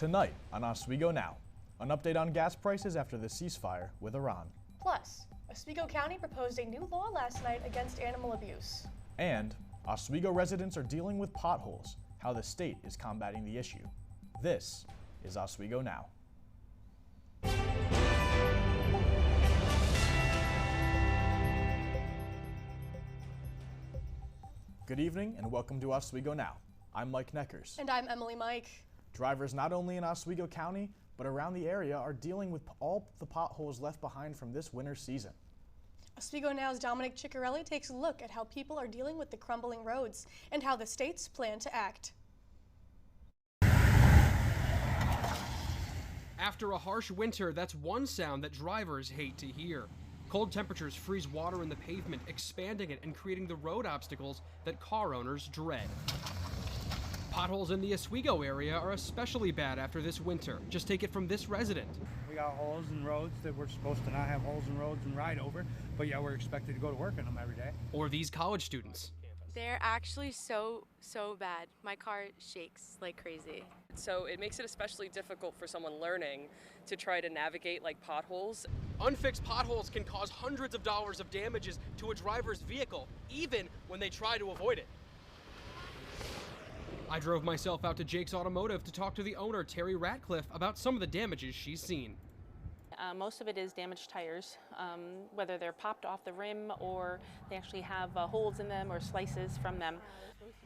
Tonight on Oswego Now, an update on gas prices after the ceasefire with Iran. Plus, Oswego County proposed a new law last night against animal abuse. And Oswego residents are dealing with potholes, how the state is combating the issue. This is Oswego Now. Good evening and welcome to Oswego Now. I'm Mike Neckers. And I'm Emily Mike. Drivers not only in Oswego County, but around the area are dealing with all the potholes left behind from this winter season. Oswego Now's Dominic Ciccarelli takes a look at how people are dealing with the crumbling roads and how the states plan to act. After a harsh winter, that's one sound that drivers hate to hear. Cold temperatures freeze water in the pavement, expanding it and creating the road obstacles that car owners dread. Potholes in the Oswego area are especially bad after this winter. Just take it from this resident. We got holes in roads that we're supposed to not have holes in roads and ride over, but yeah, we're expected to go to work in them every day. Or these college students. They're actually so bad. My car shakes like crazy. So it makes it especially difficult for someone learning to try to navigate like potholes. Unfixed potholes can cause hundreds of dollars of damages to a driver's vehicle, even when they try to avoid it. I drove myself out to Jake's Automotive to talk to the owner, Terry Ratcliffe, about some of the damages she's seen. Most of it is damaged tires, whether they're popped off the rim or they actually have holes in them or slices from them.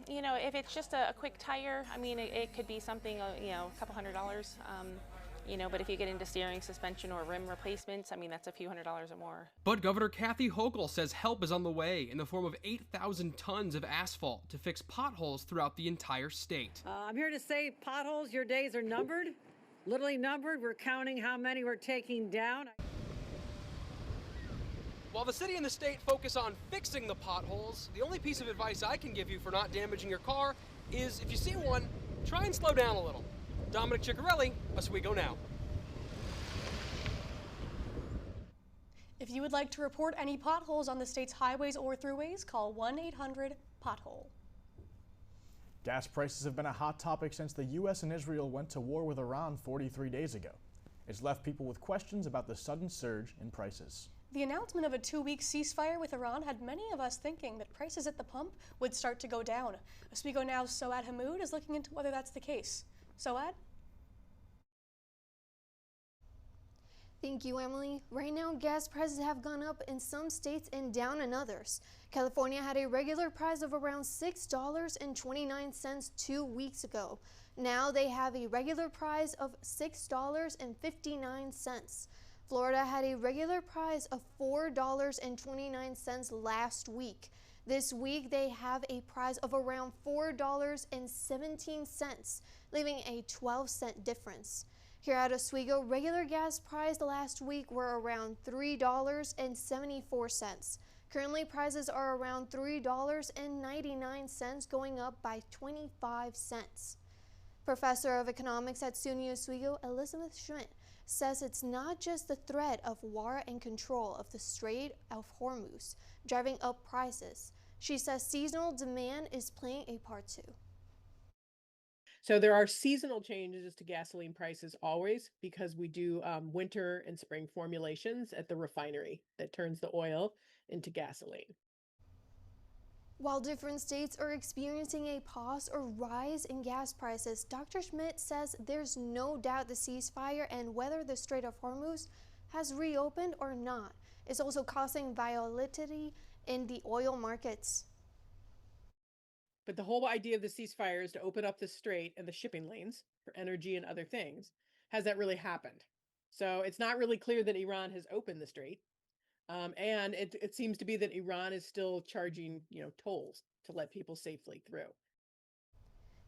You know, if it's just a quick tire, I mean, it could be something, a couple $100s. But if you get into steering, suspension, or rim replacements, I mean, that's a few $100s or more. But Governor Kathy Hochul says help is on the way in the form of 8,000 tons of asphalt to fix potholes throughout the entire state. I'm here to say, potholes, your days are numbered, literally numbered. We're counting how many we're taking down. While the city and the state focus on fixing the potholes, the only piece of advice I can give you for not damaging your car is if you see one, try and slow down a little. Dominic Ciccarelli, Oswego Now. If you would like to report any potholes on the state's highways or throughways, call 1-800-POTHOLE. Gas prices have been a hot topic since the U.S. and Israel went to war with Iran 43 days ago. It's left people with questions about the sudden surge in prices. The announcement of a 2-week ceasefire with Iran had many of us thinking that prices at the pump would start to go down. Oswego Now's Soad Hamoud is looking into whether that's the case. Soad? Thank you, Emily. Right now, gas prices have gone up in some states and down in others. California had a regular price of around $6.29 2 weeks ago. Now they have a regular price of $6.59. Florida had a regular price of $4.29 last week. This week, they have a price of around $4.17, leaving a 12-cent difference. Here at Oswego, regular gas prices last week were around $3.74. Currently, prices are around $3.99, going up by 25 cents. Professor of Economics at SUNY Oswego, Elizabeth Schmidt, says it's not just the threat of war and control of the Strait of Hormuz driving up prices. She says seasonal demand is playing a part too. So there are seasonal changes to gasoline prices always because we do winter and spring formulations at the refinery that turns the oil into gasoline. While different states are experiencing a pause or rise in gas prices, Dr. Schmidt says there's no doubt the ceasefire and whether the Strait of Hormuz has reopened or not is also causing volatility in the oil markets. But the whole idea of the ceasefire is to open up the strait and the shipping lanes for energy and other things. Has that really happened? So it's not really clear that Iran has opened the strait. And it seems to be that Iran is still charging, tolls to let people safely through.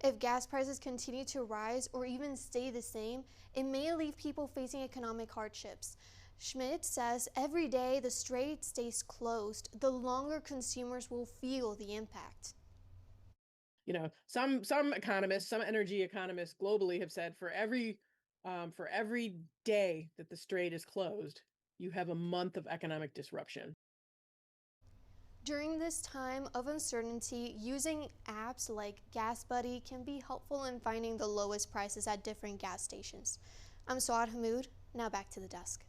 If gas prices continue to rise or even stay the same, it may leave people facing economic hardships. Schmidt says every day the strait stays closed, the longer consumers will feel the impact. Some economists, some energy economists globally have said for every day that the strait is closed, you have a month of economic disruption. During this time of uncertainty, using apps like Gas Buddy can be helpful in finding the lowest prices at different gas stations. I'm Suad Hamoud. Now back to the desk.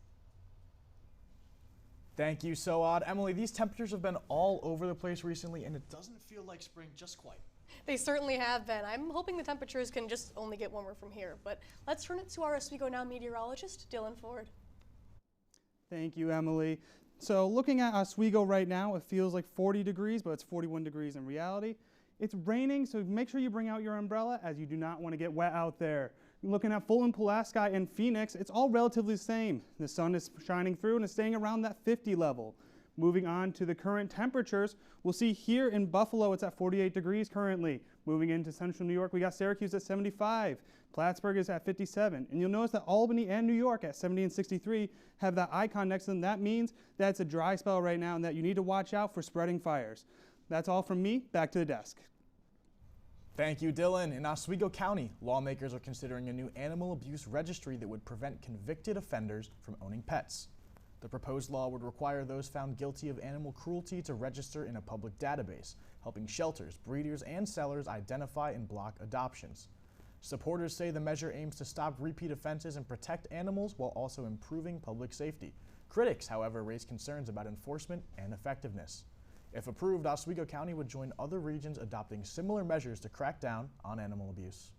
Thank you, Soad. Emily, these temperatures have been all over the place recently, and it doesn't feel like spring just quite. They certainly have been. I'm hoping the temperatures can just only get warmer from here. But let's turn it to our Oswego Now meteorologist, Dylan Ford. Thank you, Emily. So looking at Oswego right now, it feels like 40 degrees, but it's 41 degrees in reality. It's raining, so make sure you bring out your umbrella as you do not want to get wet out there. Looking at Fulton, Pulaski, and Phoenix, it's all relatively the same. The sun is shining through and it's staying around that 50 level. Moving on to the current temperatures, we'll see here in Buffalo, it's at 48 degrees currently. Moving into central New York, we got Syracuse at 75. Plattsburgh is at 57. And you'll notice that Albany and New York at 70 and 63 have that icon next to them. That means that it's a dry spell right now and that you need to watch out for spreading fires. That's all from me. Back to the desk. Thank you, Dylan. In Oswego County, lawmakers are considering a new animal abuse registry that would prevent convicted offenders from owning pets. The proposed law would require those found guilty of animal cruelty to register in a public database, helping shelters, breeders, and sellers identify and block adoptions. Supporters say the measure aims to stop repeat offenses and protect animals while also improving public safety. Critics, however, raise concerns about enforcement and effectiveness. If approved, Oswego County would join other regions adopting similar measures to crack down on animal abuse.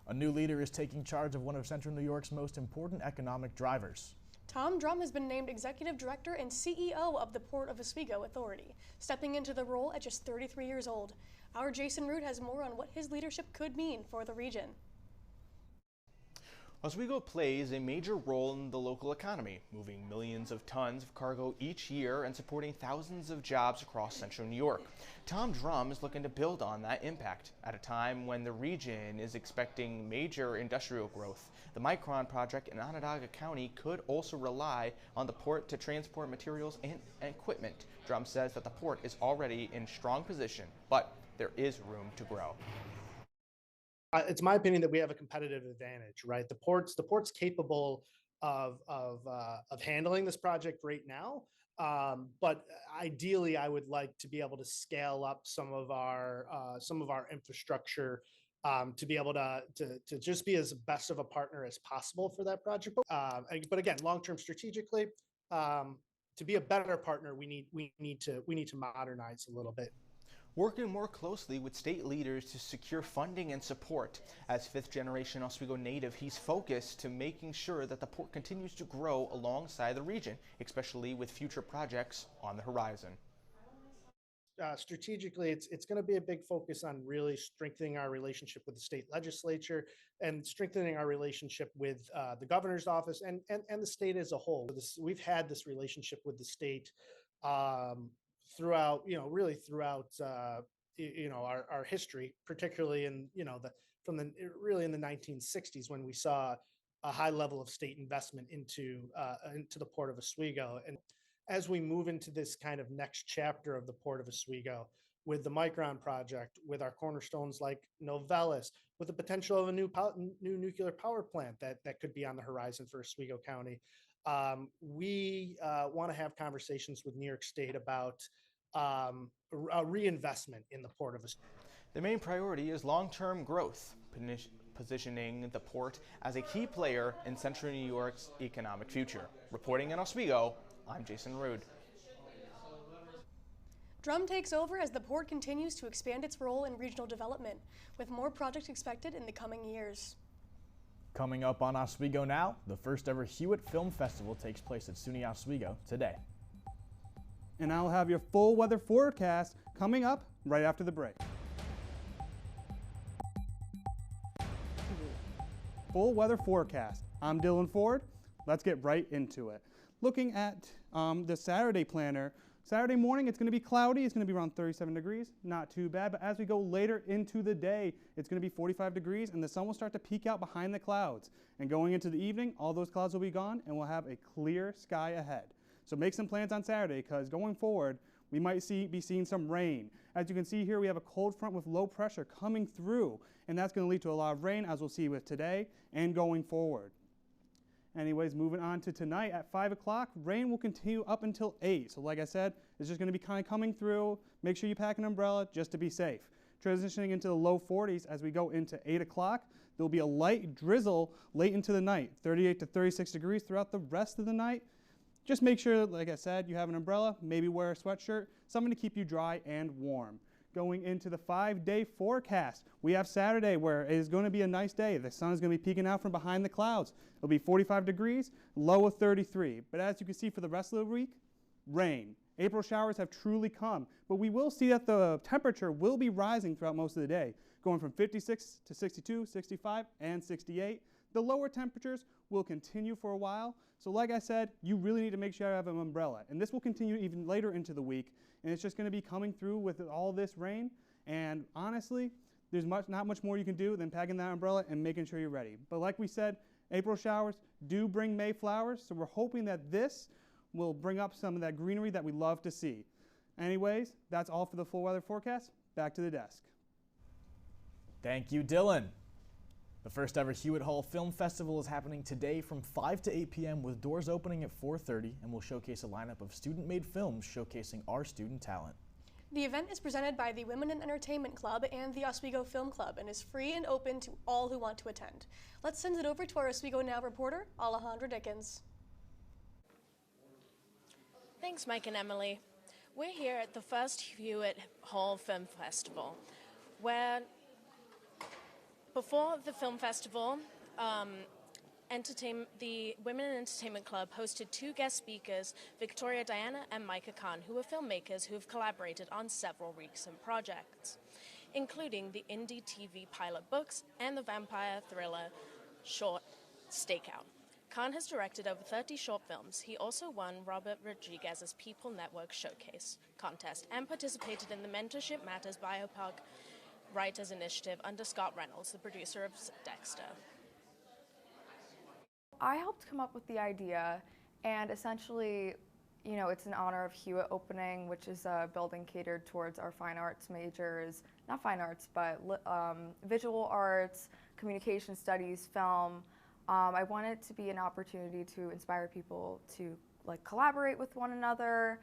A new leader is taking charge of one of Central New York's most important economic drivers. Tom Drum has been named Executive Director and CEO of the Port of Oswego Authority, stepping into the role at just 33 years old. Our Jason Root has more on what his leadership could mean for the region. Oswego plays a major role in the local economy, moving millions of tons of cargo each year and supporting thousands of jobs across central New York. Tom Drum is looking to build on that impact at a time when the region is expecting major industrial growth. The Micron project in Onondaga County could also rely on the port to transport materials and equipment. Drum says that the port is already in strong position, but there is room to grow. It's my opinion that we have a competitive advantage, right? The port's capable of handling this project right now, but ideally, I would like to be able to scale up some of our infrastructure to be able to just be as best of a partner as possible for that project. But again, long term strategically, to be a better partner, we need to modernize a little bit. Working more closely with state leaders to secure funding and support. As fifth-generation Oswego native, he's focused to making sure that the port continues to grow alongside the region, especially with future projects on the horizon. Strategically, it's going to be a big focus on really strengthening our relationship with the state legislature and strengthening our relationship with the governor's office and the state as a whole. We've had this relationship with the state throughout our history, particularly in in the 1960s when we saw a high level of state investment into the Port of Oswego. And as we move into this kind of next chapter of the Port of Oswego, with the Micron project, with our cornerstones like Novelis, with the potential of a new nuclear power plant that could be on the horizon for Oswego County, we want to have conversations with New York State about a reinvestment in the Port of Oswego. The main priority is long-term growth, positioning the port as a key player in Central New York's economic future. Reporting in Oswego, I'm Jason Rood. Drum takes over as the port continues to expand its role in regional development, with more projects expected in the coming years. Coming up on Oswego Now, the first ever Hewitt Film Festival takes place at SUNY Oswego today. And I'll have your full weather forecast coming up right after the break. Full weather forecast. I'm Dylan Ford. Let's get right into it. Looking at the Saturday planner, Saturday morning it's going to be cloudy. It's going to be around 37 degrees. Not too bad, but as we go later into the day, it's going to be 45 degrees and the sun will start to peek out behind the clouds. And going into the evening, all those clouds will be gone and we'll have a clear sky ahead. So make some plans on Saturday because going forward, we might be seeing some rain. As you can see here, we have a cold front with low pressure coming through, and that's going to lead to a lot of rain, as we'll see with today and going forward. Anyways, moving on to tonight at 5 o'clock, rain will continue up until 8. So like I said, it's just going to be kind of coming through. Make sure you pack an umbrella just to be safe. Transitioning into the low 40s as we go into 8 o'clock, there will be a light drizzle late into the night, 38 to 36 degrees throughout the rest of the night. Just make sure, like I said, you have an umbrella, maybe wear a sweatshirt, something to keep you dry and warm. Going into the 5-day forecast, we have Saturday where it is going to be a nice day. The sun is going to be peeking out from behind the clouds. It'll be 45 degrees, low of 33. But as you can see for the rest of the week, rain. April showers have truly come, but we will see that the temperature will be rising throughout most of the day, going from 56 to 62, 65, and 68. The lower temperatures will continue for a while, so like I said, you really need to make sure you have an umbrella. And this will continue even later into the week, and it's just going to be coming through with all this rain. And honestly, there's not much more you can do than packing that umbrella and making sure you're ready. But like we said, April showers do bring May flowers, so we're hoping that this will bring up some of that greenery that we love to see. Anyways, that's all for the full weather forecast. Back to the desk. Thank you, Dylan. The first ever Hewitt Hall Film Festival is happening today from 5 to 8 p.m. with doors opening at 4:30 and will showcase a lineup of student-made films showcasing our student talent. The event is presented by the Women in Entertainment Club and the Oswego Film Club and is free and open to all who want to attend. Let's send it over to our Oswego Now reporter, Alejandra Dickens. Thanks, Mike and Emily. We're here at the first Hewitt Hall Film Festival, where before the film festival, the Women in Entertainment Club hosted two guest speakers, Victoria Diana and Micah Khan, who are filmmakers who have collaborated on several recent projects, including the indie TV pilot books and the vampire thriller short Stakeout. Khan has directed over 30 short films. He also won Robert Rodriguez's People Network Showcase contest and participated in the Mentorship Matters Biopic Writers Initiative under Scott Reynolds, the producer of Dexter. I helped come up with the idea, and essentially, you know, it's in honor of Hewitt opening, which is a building catered towards our fine arts majors, not fine arts, but visual arts, communication studies, film. I want it to be an opportunity to inspire people to collaborate with one another,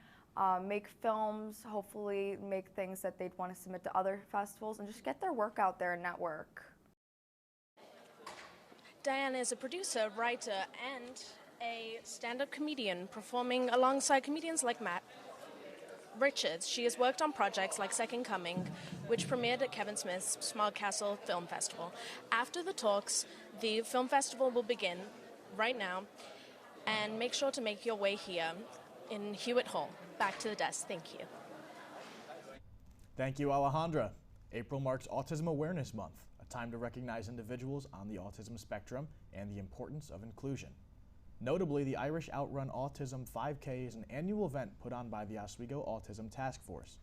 make films, hopefully make things that they'd want to submit to other festivals, and just get their work out there and network. Diana is a producer, writer, and a stand-up comedian, performing alongside comedians like Matt Richards. She has worked on projects like Second Coming, which premiered at Kevin Smith's Small Castle Film Festival. After the talks, the film festival will begin right now, and make sure to make your way here in Hewitt Hall. Back to the desk. Thank you. Thank you, Alejandra. April marks Autism Awareness Month, a time to recognize individuals on the autism spectrum and the importance of inclusion. Notably, the Irish Outrun Autism 5K is an annual event put on by the Oswego Autism Task Force.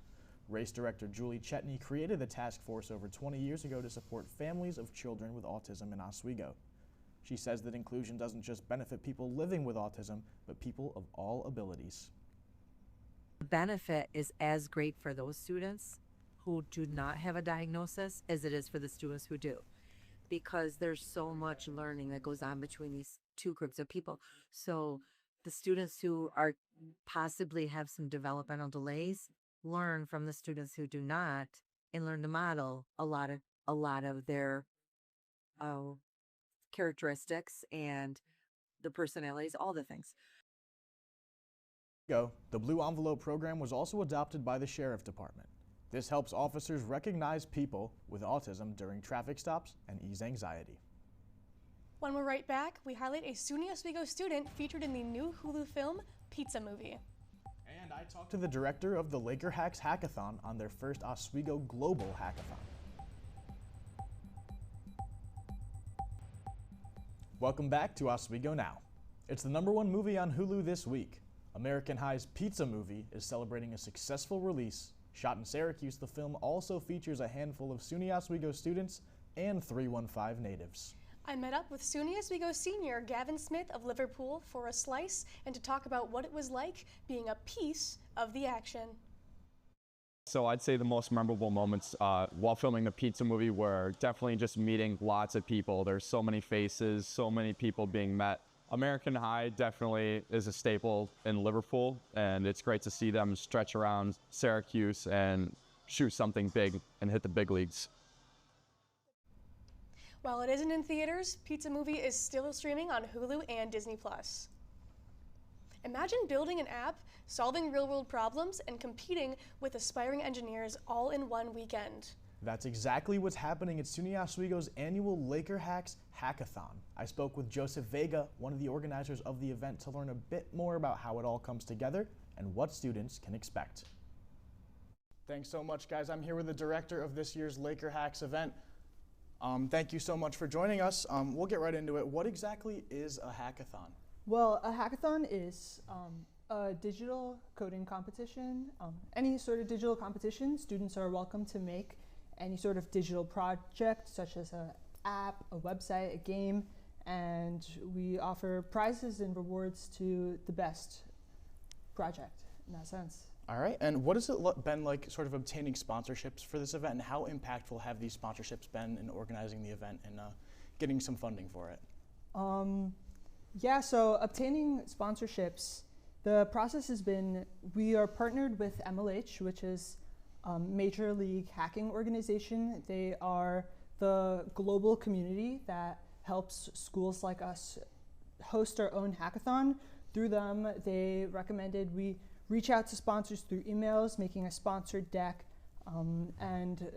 Race Director Julie Chetney created the task force over 20 years ago to support families of children with autism in Oswego. She says that inclusion doesn't just benefit people living with autism, but people of all abilities. The benefit is as great for those students who do not have a diagnosis as it is for the students who do, because there's so much learning that goes on between these two groups of people. So the students who are possibly have some developmental delays learn from the students who do not, and learn to model a lot of their characteristics and the personalities, all the things. The Blue Envelope program was also adopted by the Sheriff Department. This helps officers recognize people with autism during traffic stops and ease anxiety. When we're right back, we highlight a SUNY Oswego student featured in the new Hulu film, Pizza Movie. And I talked to the director of the Laker Hacks Hackathon on their first Oswego Global Hackathon. Welcome back to Oswego Now. It's the #1 movie on Hulu this week. American High's Pizza Movie is celebrating a successful release. Shot in Syracuse, the film also features a handful of SUNY Oswego students and 315 natives. I met up with SUNY Oswego senior Gavin Smith of Liverpool for a slice and to talk about what it was like being a piece of the action. So I'd say the most memorable moments while filming the Pizza Movie were definitely just meeting lots of people. There's so many faces, so many people being met. American High definitely is a staple in Liverpool, and it's great to see them stretch around Syracuse and shoot something big and hit the big leagues. While it isn't in theaters, Pizza Movie is still streaming on Hulu and Disney+. Imagine building an app, solving real-world problems, and competing with aspiring engineers all in one weekend. That's exactly what's happening at SUNY Oswego's annual Laker Hacks Hackathon. I spoke with Joseph Vega, one of the organizers of the event, to learn a bit more about how it all comes together and what students can expect. Thanks so much, guys. I'm here with the director of this year's Laker Hacks event. Thank you so much for joining us. We'll get right into it. What exactly is a hackathon? Well, a hackathon is a digital coding competition. Any sort of digital competition, students are welcome to make any sort of digital project, such as an app, a website, a game, and we offer prizes and rewards to the best project in that sense. All right, and what has it been like sort of obtaining sponsorships for this event, and how impactful have these sponsorships been in organizing the event and getting some funding for it? Yeah, so obtaining sponsorships, the process has been, we are partnered with MLH, which is a Major League Hacking organization. They are the global community that helps schools like us host our own hackathon. Through them, they recommended we reach out to sponsors through emails, making a sponsored deck, and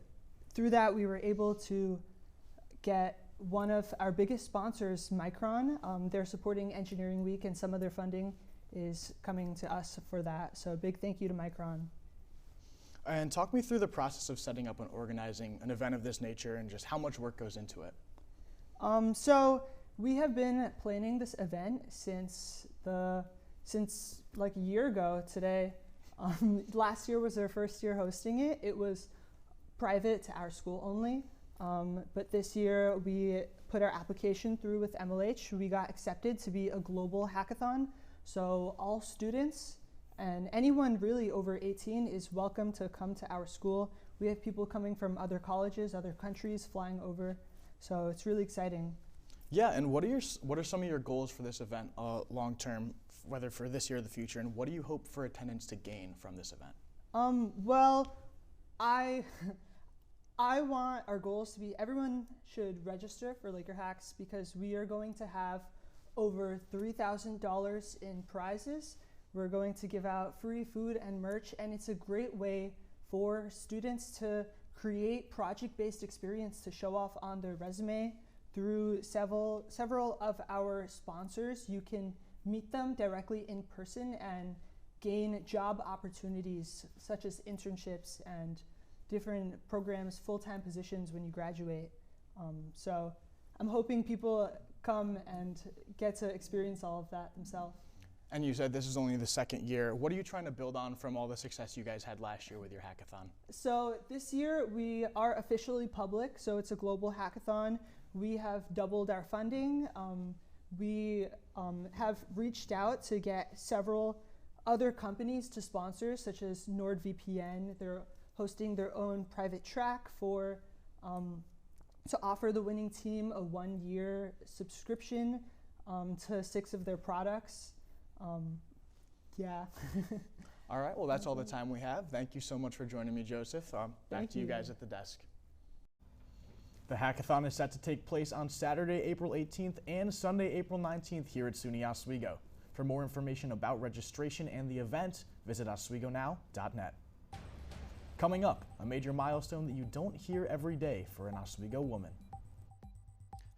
through that we were able to get one of our biggest sponsors, Micron. They're supporting Engineering Week, and some of their funding is coming to us for that. So a big thank you to Micron. And talk me through the process of setting up and organizing an event of this nature and just how much work goes into it. So we have been planning this event since like a year ago today. Last year was our first year hosting it. It was private to our school only. But this year we put our application through with MLH. We got accepted to be a global hackathon. So all students and anyone really over 18 is welcome to come to our school. We have people coming from other colleges, other countries flying over. So it's really exciting. Yeah, and what are some of your goals for this event long term, whether for this year or the future, and what do you hope for attendance to gain from this event? Well, I want our goals to be everyone should register for Laker Hacks because we are going to have over $3,000 in prizes. We're going to give out free food and merch, and it's a great way for students to create project-based experience to show off on their resume. Through several of our sponsors, you can meet them directly in person and gain job opportunities such as internships and different programs, full-time positions when you graduate. So I'm hoping people come and get to experience all of that themselves. And you said this is only the second year. What are you trying to build on from all the success you guys had last year with your hackathon? So this year we are officially public, so it's a global hackathon. We have doubled our funding. We have reached out to get several other companies to sponsor, such as NordVPN. They're hosting their own private track for to offer the winning team a 1-year subscription to 6 of their products. Yeah. All right, well, that's all the time we have. Thank you so much for joining me, Joseph. Back to you guys at the desk. The hackathon is set to take place on Saturday, April 18th and Sunday, April 19th here at SUNY Oswego. For more information about registration and the event, visit oswegonow.net. Coming up, a major milestone that you don't hear every day for an Oswego woman.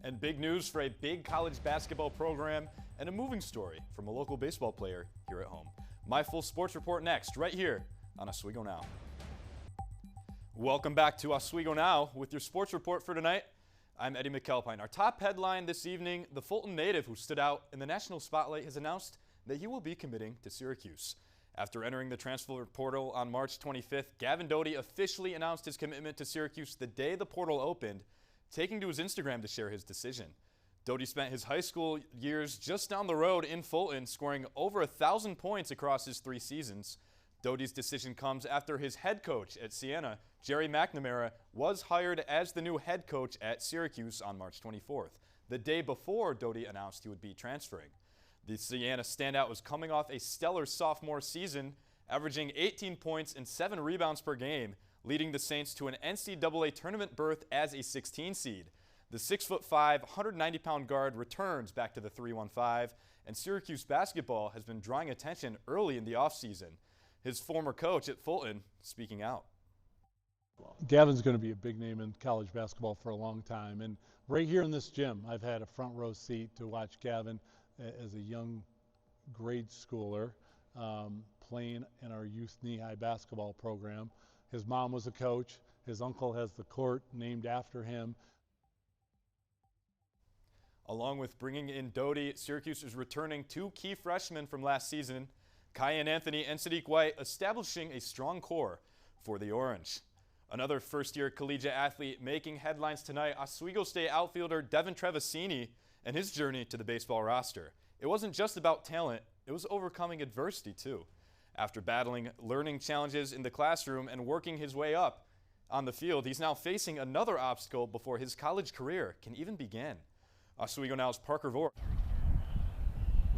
And big news for a big college basketball program and a moving story from a local baseball player here at home. My full sports report next, right here on Oswego Now. Welcome back to Oswego Now with your sports report for tonight. I'm Eddie McAlpine. Our top headline this evening, the Fulton native who stood out in the national spotlight has announced that he will be committing to Syracuse. After entering the transfer portal on March 25th, Gavin Doty officially announced his commitment to Syracuse the day the portal opened, taking to his Instagram to share his decision. Doty spent his high school years just down the road in Fulton, scoring over 1,000 points across his 3 seasons. Doty's decision comes after his head coach at Siena, Jerry McNamara, was hired as the new head coach at Syracuse on March 24th, the day before Doty announced he would be transferring. The Siena standout was coming off a stellar sophomore season, averaging 18 points and 7 rebounds per game, leading the Saints to an NCAA tournament berth as a 16 seed. The 6'5", 190-pound guard returns back to the 3-1-5, and Syracuse basketball has been drawing attention early in the offseason. His former coach at Fulton speaking out. Gavin's going to be a big name in college basketball for a long time, and right here in this gym, I've had a front row seat to watch Gavin as a young grade schooler playing in our youth knee-high basketball program. His mom was a coach. His uncle has the court named after him. Along with bringing in Doty, Syracuse is returning 2 key freshmen from last season, Kyan Anthony and Sadiq White, establishing a strong core for the Orange. Another first-year collegiate athlete making headlines tonight, Oswego State outfielder Devin Trevisini and his journey to the baseball roster. It wasn't just about talent, it was overcoming adversity too. After battling learning challenges in the classroom and working his way up on the field, he's now facing another obstacle before his college career can even begin. Oswego Now's Parker Vore.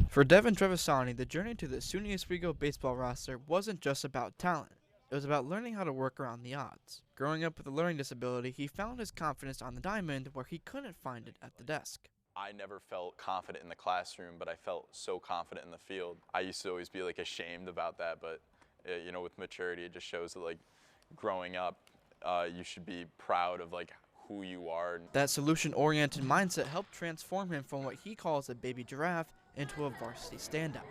For Devin Trevisani, the journey to the SUNY Oswego baseball roster wasn't just about talent. It was about learning how to work around the odds. Growing up with a learning disability, he found his confidence on the diamond where he couldn't find it at the desk. I never felt confident in the classroom, but I felt so confident in the field. I used to always be ashamed about that, but with maturity, it just shows that growing up, you should be proud of who you are. That solution-oriented mindset helped transform him from what he calls a baby giraffe into a varsity standout.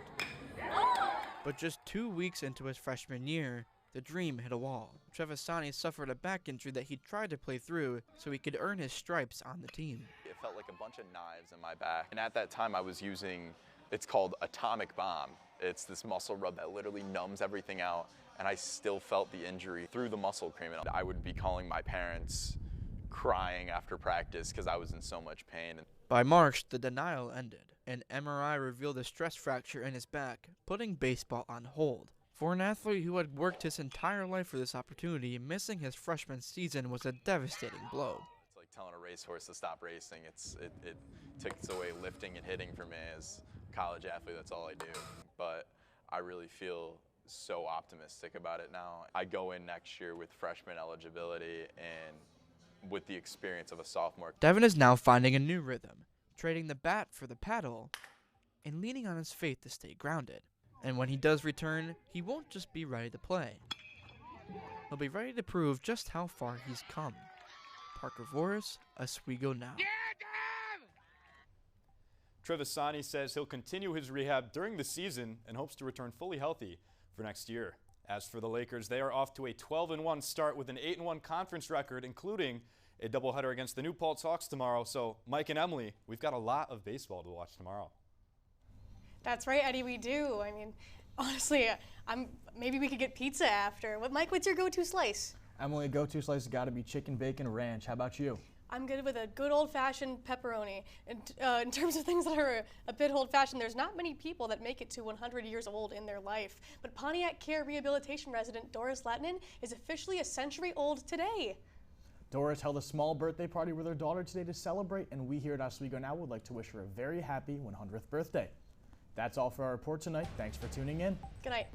But just 2 weeks into his freshman year, the dream hit a wall. Trevisani suffered a back injury that he tried to play through so he could earn his stripes on the team. It felt like a bunch of knives in my back. And at that time I was using, it's called Atomic Bomb. It's this muscle rub that literally numbs everything out. And I still felt the injury through the muscle cream. And I would be calling my parents crying after practice because I was in so much pain. By March, the denial ended. An MRI revealed a stress fracture in his back, putting baseball on hold. For an athlete who had worked his entire life for this opportunity, missing his freshman season was a devastating blow. It's like telling a racehorse to stop racing. It takes away lifting and hitting for me as a college athlete. That's all I do. But I really feel so optimistic about it now. I go in next year with freshman eligibility and with the experience of a sophomore. Devin is now finding a new rhythm, trading the bat for the paddle and leaning on his faith to stay grounded. And when he does return, he won't just be ready to play. He'll be ready to prove just how far he's come. Parker Voris, Oswego Now. Trevisani says he'll continue his rehab during the season and hopes to return fully healthy for next year. As for the Lakers, they are off to a 12-1 start with an 8-1 conference record, including a doubleheader against the New Paltz Hawks tomorrow. So, Mike and Emily, we've got a lot of baseball to watch tomorrow. That's right, Eddie, we do. I mean, honestly, maybe we could get pizza after. Mike, what's your go-to slice? Emily, go-to slice has got to be chicken bacon ranch. How about you? I'm good with a good old-fashioned pepperoni. In terms of things that are a bit old-fashioned, there's not many people that make it to 100 years old in their life. But Pontiac Care Rehabilitation resident Doris Lettinen is officially a century old today. Doris held a small birthday party with her daughter today to celebrate, and we here at Oswego Now would like to wish her a very happy 100th birthday. That's all for our report tonight. Thanks for tuning in. Good night.